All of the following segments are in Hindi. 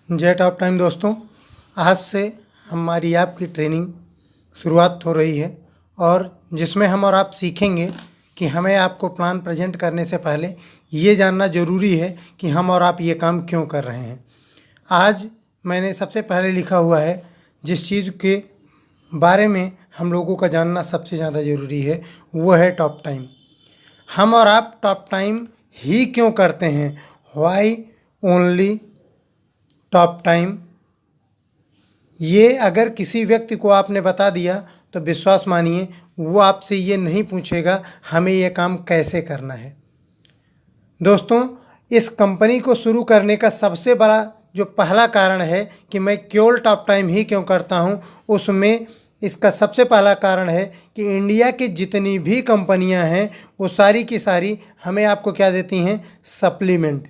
जय टॉप टाइम दोस्तों, आज से हमारी आपकी ट्रेनिंग शुरुआत हो रही है और जिसमें हम और आप सीखेंगे कि हमें आपको प्लान प्रेजेंट करने से पहले ये जानना ज़रूरी है कि हम और आप ये काम क्यों कर रहे हैं। आज मैंने सबसे पहले लिखा हुआ है जिस चीज़ के बारे में हम लोगों का जानना सबसे ज़्यादा ज़रूरी है वो है टॉप टाइम। हम और आप टॉप टाइम ही क्यों करते हैं, वाई ओनली टॉप टाइम। ये अगर किसी व्यक्ति को आपने बता दिया तो विश्वास मानिए वो आपसे ये नहीं पूछेगा हमें ये काम कैसे करना है। दोस्तों, इस कंपनी को शुरू करने का सबसे बड़ा जो पहला कारण है कि मैं केवल टॉप टाइम ही क्यों करता हूँ, उसमें इसका सबसे पहला कारण है कि इंडिया की जितनी भी कंपनियां हैं वो सारी की सारी हमें आपको क्या देती हैं, सप्लीमेंट।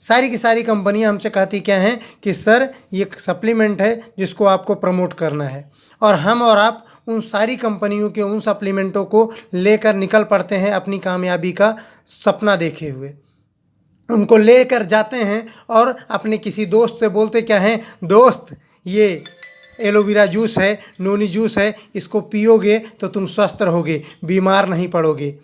सारी की सारी कंपनियां हमसे कहती क्या हैं कि सर ये सप्लीमेंट है जिसको आपको प्रमोट करना है, और हम और आप उन सारी कंपनियों के उन सप्लीमेंटों को लेकर निकल पड़ते हैं अपनी कामयाबी का सपना देखे हुए। उनको लेकर जाते हैं और अपने किसी दोस्त से बोलते क्या हैं, दोस्त ये एलोवेरा जूस है, नोनी जूस है, इसको पियोगे तो तुम स्वस्थ रहोगे, बीमार नहीं पड़ोगे।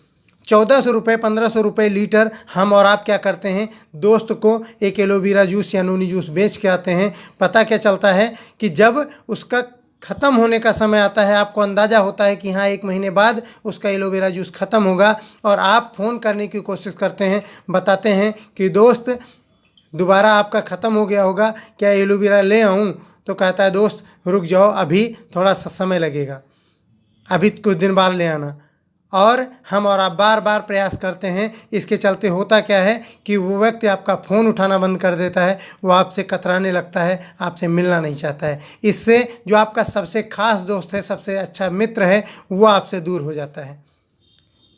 1400 रुपये 1500 रुपये लीटर हम और आप क्या करते हैं, दोस्त को एक एलोवेरा जूस या नोनी जूस बेच के आते हैं। पता क्या चलता है कि जब उसका ख़त्म होने का समय आता है, आपको अंदाज़ा होता है कि हाँ 1 महीने बाद उसका एलोवेरा जूस ख़त्म होगा, और आप फ़ोन करने की कोशिश करते हैं, बताते हैं कि दोस्त दोबारा आपका ख़त्म हो गया होगा, क्या एलोवेरा ले आऊँ? तो कहता है दोस्त रुक जाओ, अभी थोड़ा सा समय लगेगा, अभी कुछ दिन बाद ले आना। और हम और आप बार बार प्रयास करते हैं। इसके चलते होता क्या है कि वो व्यक्ति आपका फ़ोन उठाना बंद कर देता है, वो आपसे कतराने लगता है, आपसे मिलना नहीं चाहता है। इससे जो आपका सबसे खास दोस्त है, सबसे अच्छा मित्र है, वो आपसे दूर हो जाता है।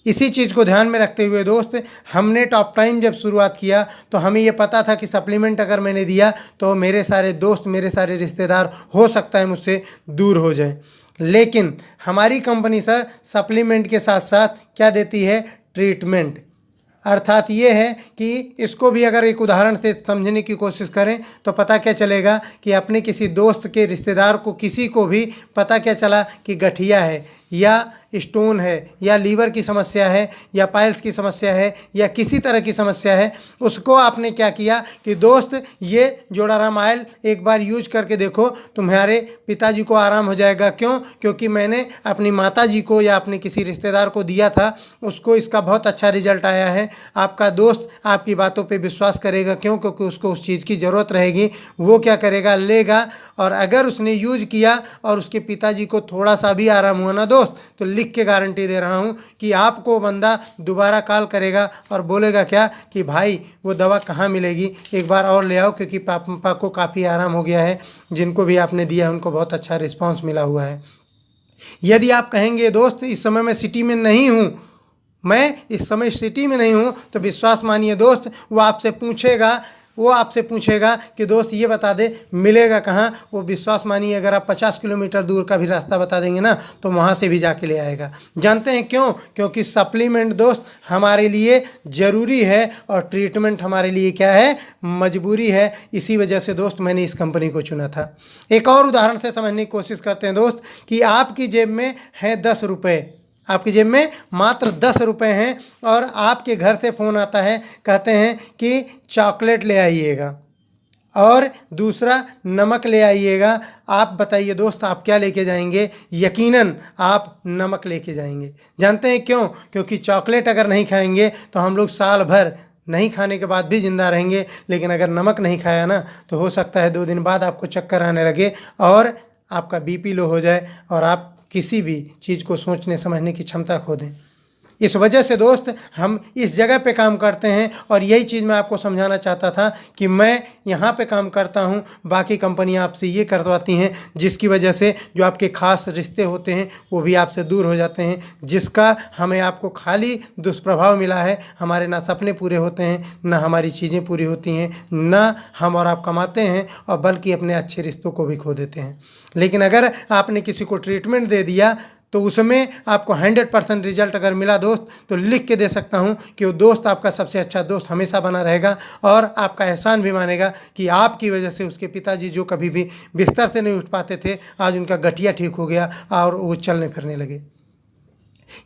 इसी चीज़ को ध्यान में रखते हुए दोस्त, हमने टॉप टाइम जब शुरुआत किया तो हमें ये पता था कि सप्लीमेंट अगर मैंने दिया तो मेरे सारे दोस्त, मेरे सारे रिश्तेदार हो सकता है मुझसे दूर हो जाएं। लेकिन हमारी कंपनी सर सप्लीमेंट के साथ साथ क्या देती है, ट्रीटमेंट। अर्थात ये है कि इसको भी अगर एक उदाहरण से समझने की कोशिश करें तो पता क्या चलेगा कि अपने किसी दोस्त के रिश्तेदार को, किसी को भी पता क्या चला कि गठिया है या स्टोन है या लीवर की समस्या है या पाइल्स की समस्या है या किसी तरह की समस्या है, उसको आपने क्या किया कि दोस्त ये जोड़ाराम ऑयल एक बार यूज करके देखो, तुम्हारे पिताजी को आराम हो जाएगा। क्यों? क्योंकि मैंने अपनी माताजी को या अपने किसी रिश्तेदार को दिया था, उसको इसका बहुत अच्छा रिजल्ट आया है। आपका दोस्त आपकी बातों पे विश्वास करेगा। क्यों? क्योंकि उसको उस चीज़ की ज़रूरत रहेगी। वो क्या करेगा, लेगा, और अगर उसने यूज किया और उसके पिताजी को थोड़ा सा भी आराम हुआ ना दोस्त, तो लिख के गारंटी दे रहा हूँ कि आपको बंदा दोबारा कॉल करेगा और बोलेगा क्या कि भाई वो दवा कहाँ मिलेगी, एक बार और ले आओ, क्योंकि पापा को काफ़ी आराम हो गया है। जिनको भी आपने दिया है उनको बहुत अच्छा रिस्पांस मिला हुआ है। यदि आप कहेंगे दोस्त इस समय मैं सिटी में नहीं हूँ, मैं इस समय सिटी में नहीं हूँ, तो विश्वास मानिए दोस्त, वो आपसे पूछेगा कि दोस्त ये बता दे मिलेगा कहाँ। वो विश्वास मानिए अगर आप 50 किलोमीटर दूर का भी रास्ता बता देंगे ना तो वहाँ से भी जाके ले आएगा। जानते हैं क्यों? क्योंकि सप्लीमेंट दोस्त हमारे लिए ज़रूरी है और ट्रीटमेंट हमारे लिए क्या है, मजबूरी है। इसी वजह से दोस्त मैंने इस कंपनी को चुना था। एक और उदाहरण से समझने की कोशिश करते हैं दोस्त कि आपकी जेब में है 10 रुपये, आपकी जेब में मात्र 10 रुपये हैं और आपके घर से फ़ोन आता है, कहते हैं कि चॉकलेट ले आइएगा और दूसरा नमक ले आइएगा। आप बताइए दोस्त आप क्या लेके जाएंगे? यकीनन आप नमक लेके जाएंगे। जानते हैं क्यों? क्योंकि चॉकलेट अगर नहीं खाएंगे तो हम लोग साल भर नहीं खाने के बाद भी ज़िंदा रहेंगे, लेकिन अगर नमक नहीं खाया ना तो हो सकता है 2 दिन बाद आपको चक्कर आने लगे और आपका बीपी लो हो जाए और आप किसी भी चीज़ को सोचने समझने की क्षमता खो दें। इस वजह से दोस्त हम इस जगह पे काम करते हैं और यही चीज़ मैं आपको समझाना चाहता था कि मैं यहाँ पे काम करता हूँ, बाकी कंपनियाँ आपसे ये करवाती हैं, जिसकी वजह से जो आपके खास रिश्ते होते हैं वो भी आपसे दूर हो जाते हैं, जिसका हमें आपको खाली दुष्प्रभाव मिला है। हमारे ना सपने पूरे होते हैं, ना हमारी चीज़ें पूरी होती हैं, ना हम और आप कमाते हैं, और बल्कि अपने अच्छे रिश्तों को भी खो देते हैं। लेकिन अगर आपने किसी को ट्रीटमेंट दे दिया तो उसमें आपको 100% रिजल्ट अगर मिला दोस्त, तो लिख के दे सकता हूँ कि वो दोस्त आपका सबसे अच्छा दोस्त हमेशा बना रहेगा और आपका एहसान भी मानेगा कि आपकी वजह से उसके पिताजी जो कभी भी बिस्तर से नहीं उठ पाते थे, आज उनका गठिया ठीक हो गया और वो चलने फिरने लगे।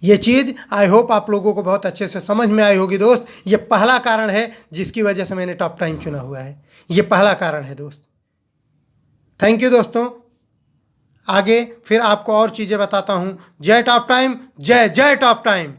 ये चीज़ आई होप आप लोगों को बहुत अच्छे से समझ में आई होगी दोस्त। ये पहला कारण है जिसकी वजह से मैंने टॉप टाइम चुना हुआ है, ये पहला कारण है दोस्त। थैंक यू दोस्तों। आगे फिर आपको और चीज़ें बताता हूँ। जय टॉप टाइम, जय जय टॉप टाइम।